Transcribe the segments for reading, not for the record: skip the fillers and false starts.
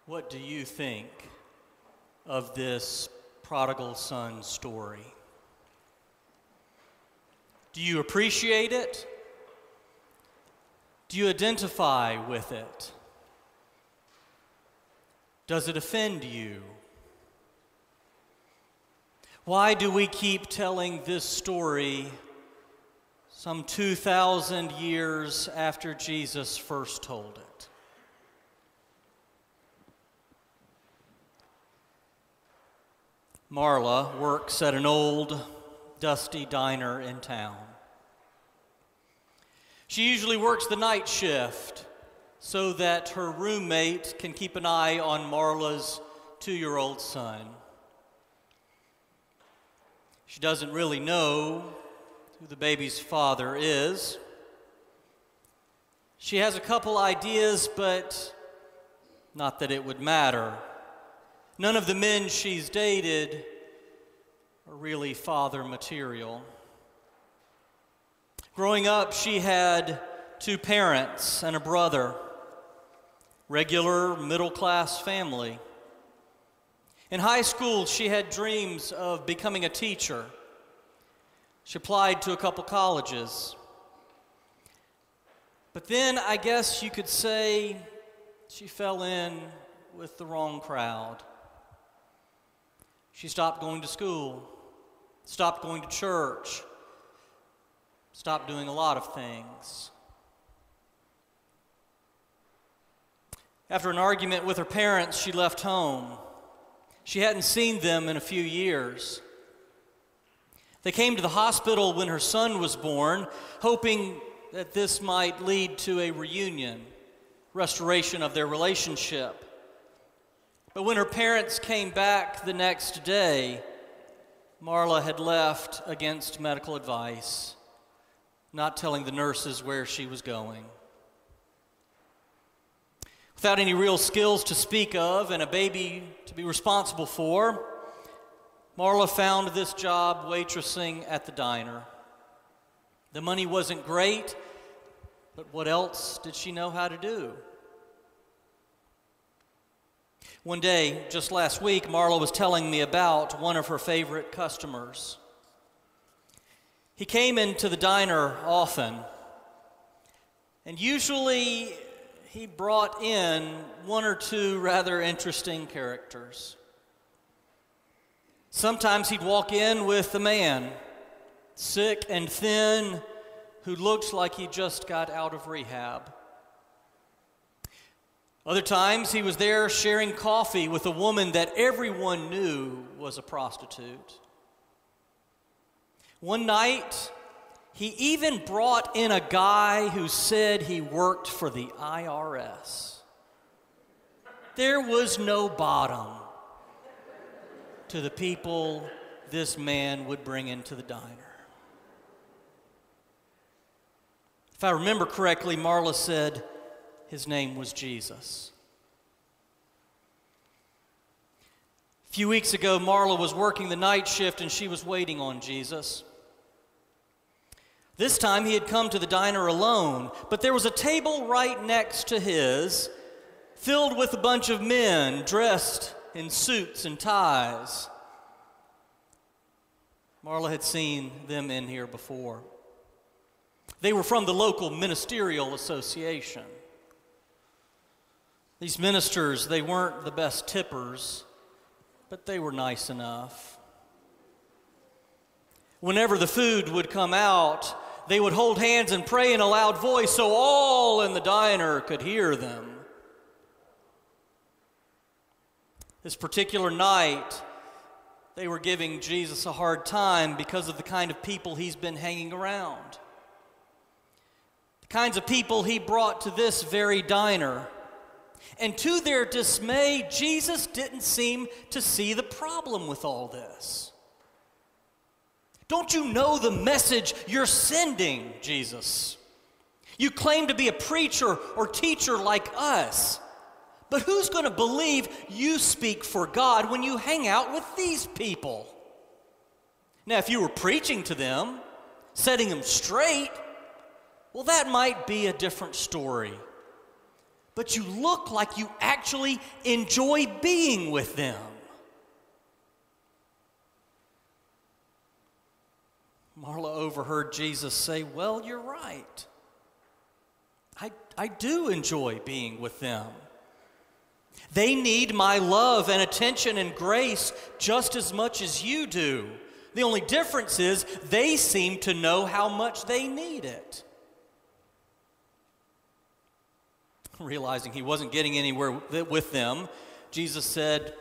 What do you think of this prodigal son story? Do you appreciate it? Do you identify with it? Does it offend you? Why do we keep telling this story some 2,000 years after Jesus first told it? Marla works at an old, dusty diner in town. She usually works the night shift so that her roommate can keep an eye on Marla's 2-year-old son. She doesn't really know who the baby's father is. She has a couple ideas, but not that it would matter. None of the men she's dated are really father material. Growing up, she had 2 parents and a brother, regular middle-class family. In high school, she had dreams of becoming a teacher. She applied to a couple colleges. But then, I guess you could say, she fell in with the wrong crowd. She stopped going to school, stopped going to church, stopped doing a lot of things. After an argument with her parents, she left home. She hadn't seen them in a few years. They came to the hospital when her son was born, hoping that this might lead to a reunion, restoration of their relationship. But when her parents came back the next day, Marla had left against medical advice, not telling the nurses where she was going. Without any real skills to speak of and a baby to be responsible for, Marla found this job waitressing at the diner. The money wasn't great, but what else did she know how to do? One day, just last week, Marla was telling me about one of her favorite customers. He came into the diner often, and usually he brought in 1 or 2 rather interesting characters. Sometimes he'd walk in with a man, sick and thin, who looked like he just got out of rehab. Other times he was there sharing coffee with a woman that everyone knew was a prostitute. One night, he even brought in a guy who said he worked for the IRS. There was no bottom to the people this man would bring into the diner. If I remember correctly, Marla said his name was Jesus. A few weeks ago, Marla was working the night shift and she was waiting on Jesus. This time he had come to the diner alone, but there was a table right next to his, filled with a bunch of men dressed in suits and ties. Marla had seen them in here before. They were from the local ministerial association. These ministers, they weren't the best tippers, but they were nice enough. Whenever the food would come out, they would hold hands and pray in a loud voice so all in the diner could hear them. This particular night, they were giving Jesus a hard time because of the kind of people he's been hanging around. The kinds of people he brought to this very diner. And to their dismay, Jesus didn't seem to see the problem with all this. Don't you know the message you're sending, Jesus? You claim to be a preacher or teacher like us. But who's going to believe you speak for God when you hang out with these people? Now, if you were preaching to them, setting them straight, well, that might be a different story. but you look like you actually enjoy being with them. Marla overheard Jesus say, well, you're right. I do enjoy being with them. They need my love and attention and grace just as much as you do. The only difference is they seem to know how much they need it. Realizing he wasn't getting anywhere with them, Jesus said,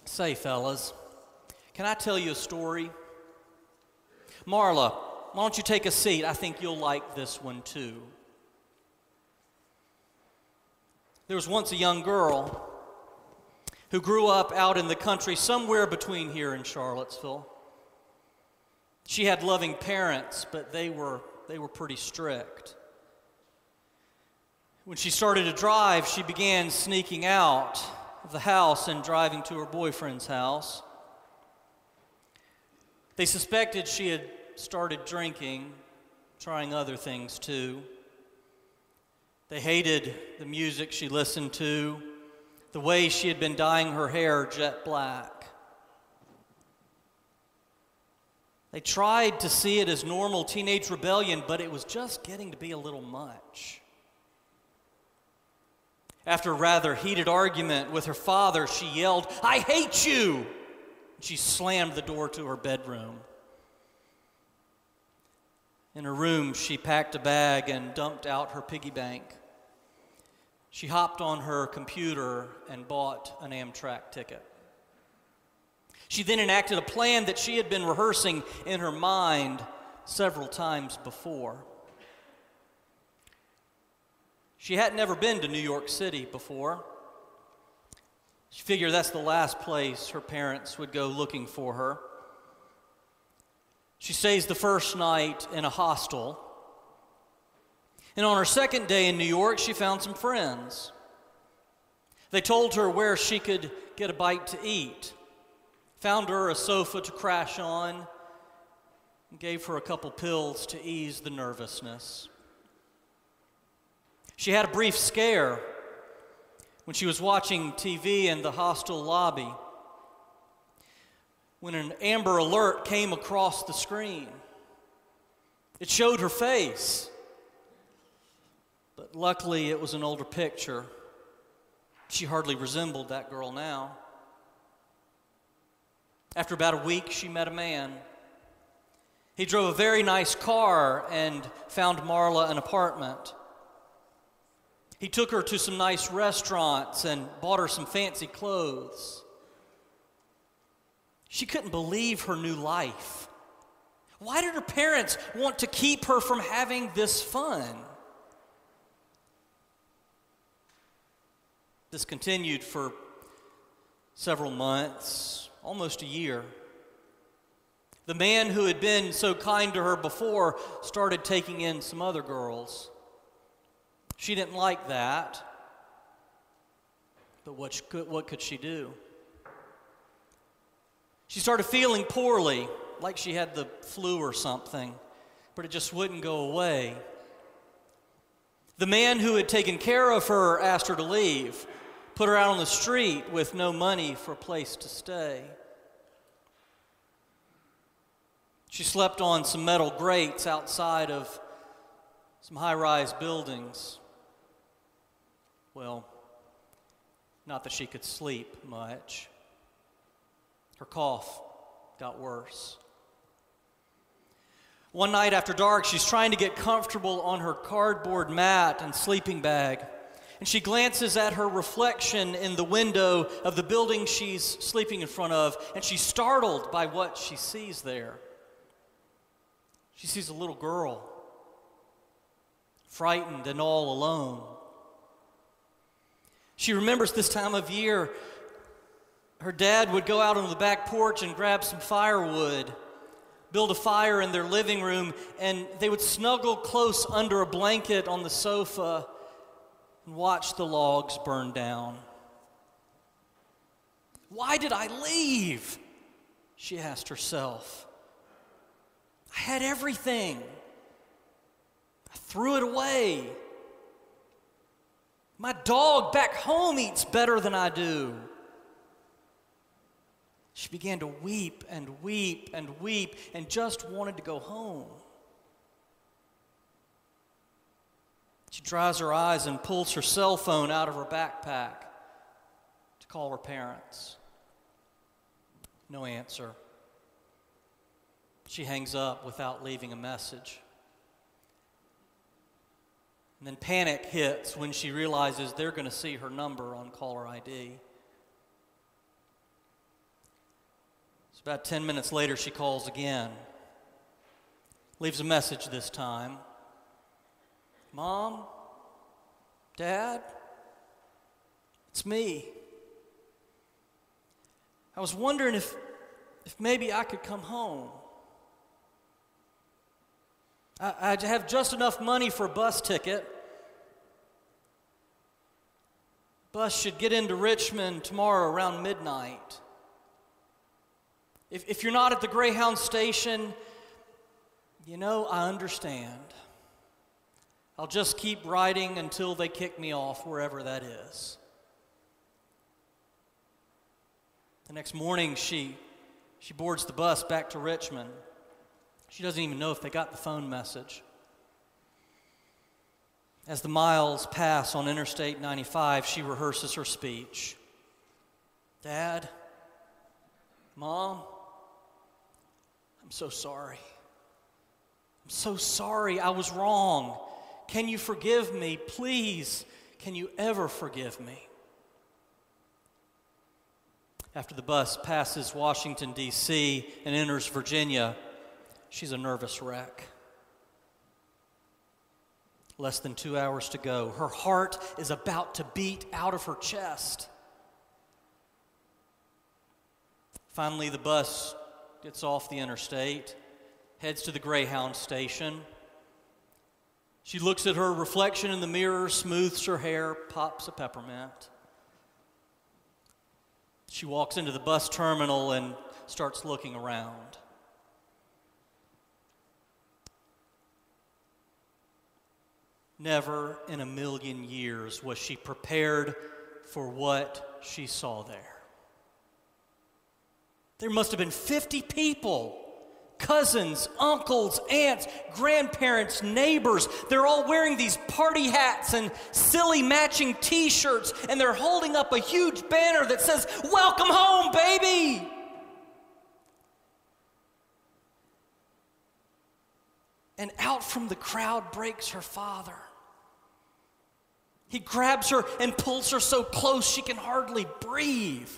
say, fellas, can I tell you a story? Marla, why don't you take a seat? I think you'll like this one too. There was once a young girl who grew up out in the country somewhere between here and Charlottesville. She had loving parents, but they were pretty strict. When she started to drive, she began sneaking out of the house and driving to her boyfriend's house. They suspected she had started drinking, trying other things too. They hated the music she listened to, the way she had been dyeing her hair jet black. They tried to see it as normal teenage rebellion, but it was just getting to be a little much. After a rather heated argument with her father, she yelled, "I hate you!" She slammed the door to her bedroom. In her room, she packed a bag and dumped out her piggy bank. She hopped on her computer and bought an Amtrak ticket. She then enacted a plan that she had been rehearsing in her mind several times before. She had never been to New York City before. She figured that's the last place her parents would go looking for her. She stays the first night in a hostel. And on her second day in New York, she found some friends. They told her where she could get a bite to eat, found her a sofa to crash on, and gave her a couple pills to ease the nervousness. She had a brief scare when she was watching TV in the hostel lobby, when an amber alert came across the screen. It showed her face, but luckily it was an older picture. She hardly resembled that girl now. After about a week, she met a man. He drove a very nice car and found Marla an apartment. He took her to some nice restaurants and bought her some fancy clothes. She couldn't believe her new life. Why did her parents want to keep her from having this fun? This continued for several months, almost a year. The man who had been so kind to her before started taking in some other girls. She didn't like that, but what could she do? She started feeling poorly, like she had the flu or something, but it just wouldn't go away. The man who had taken care of her asked her to leave, put her out on the street with no money for a place to stay. She slept on some metal grates outside of some high-rise buildings. Well, not that she could sleep much. Her cough got worse. One night after dark, she's trying to get comfortable on her cardboard mat and sleeping bag, and she glances at her reflection in the window of the building she's sleeping in front of, and she's startled by what she sees there. She sees a little girl, frightened and all alone. She remembers this time of year, her dad would go out on the back porch and grab some firewood, build a fire in their living room, and they would snuggle close under a blanket on the sofa and watch the logs burn down. Why did I leave? She asked herself. I had everything. I threw it away. My dog back home eats better than I do. She began to weep and weep and weep and just wanted to go home. She dries her eyes and pulls her cell phone out of her backpack to call her parents. No answer. She hangs up without leaving a message. And then panic hits when she realizes they're going to see her number on caller ID. So about 10 minutes later, she calls again. Leaves a message this time. Mom? Dad? It's me. I was wondering if maybe I could come home. I have just enough money for a bus ticket. Bus should get into Richmond tomorrow around midnight. If you're not at the Greyhound station, I understand. I'll just keep riding until they kick me off, wherever that is. The next morning, she boards the bus back to Richmond. She doesn't even know if they got the phone message. As the miles pass on Interstate 95, she rehearses her speech. Dad, Mom, I'm so sorry. I'm so sorry. I was wrong. Can you forgive me? Please, can you ever forgive me? After the bus passes Washington, D.C. and enters Virginia, she's a nervous wreck. Less than 2 hours to go. Her heart is about to beat out of her chest. Finally, the bus gets off the interstate, heads to the Greyhound station. She looks at her reflection in the mirror, smooths her hair, pops a peppermint. She walks into the bus terminal and starts looking around. Never in a million years was she prepared for what she saw there. There must have been 50 people, cousins, uncles, aunts, grandparents, neighbors. They're all wearing these party hats and silly matching t-shirts, and they're holding up a huge banner that says, "Welcome home, baby!" And out from the crowd breaks her father. He grabs her and pulls her so close she can hardly breathe.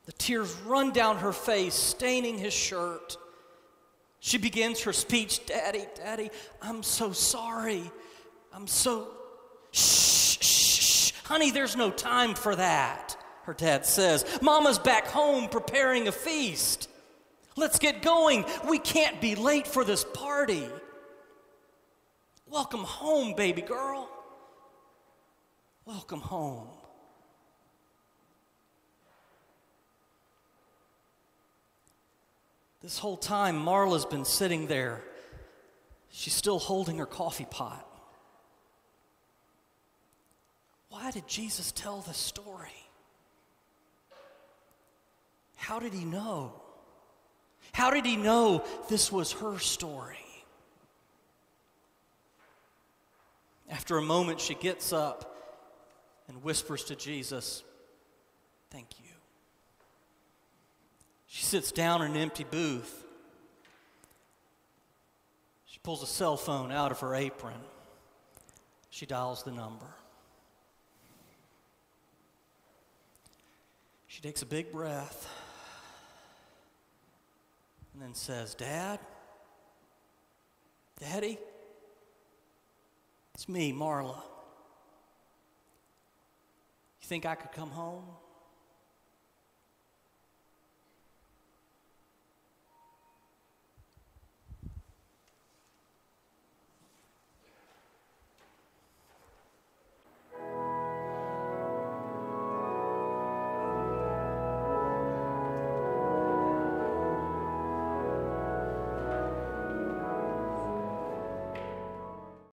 The tears run down her face, staining his shirt. She begins her speech, Daddy, I'm so sorry. Shh, honey, there's no time for that, her dad says. Mama's back home preparing a feast. Let's get going. We can't be late for this party. Welcome home, baby girl. Welcome home. This whole time, Marla's been sitting there. She's still holding her coffee pot. Why did Jesus tell this story? How did he know? How did he know this was her story? After a moment, she gets up and whispers to Jesus, "Thank you." She sits down in an empty booth. She pulls a cell phone out of her apron. She dials the number. She takes a big breath and then says, Daddy? It's me, Marla. You think I could come home?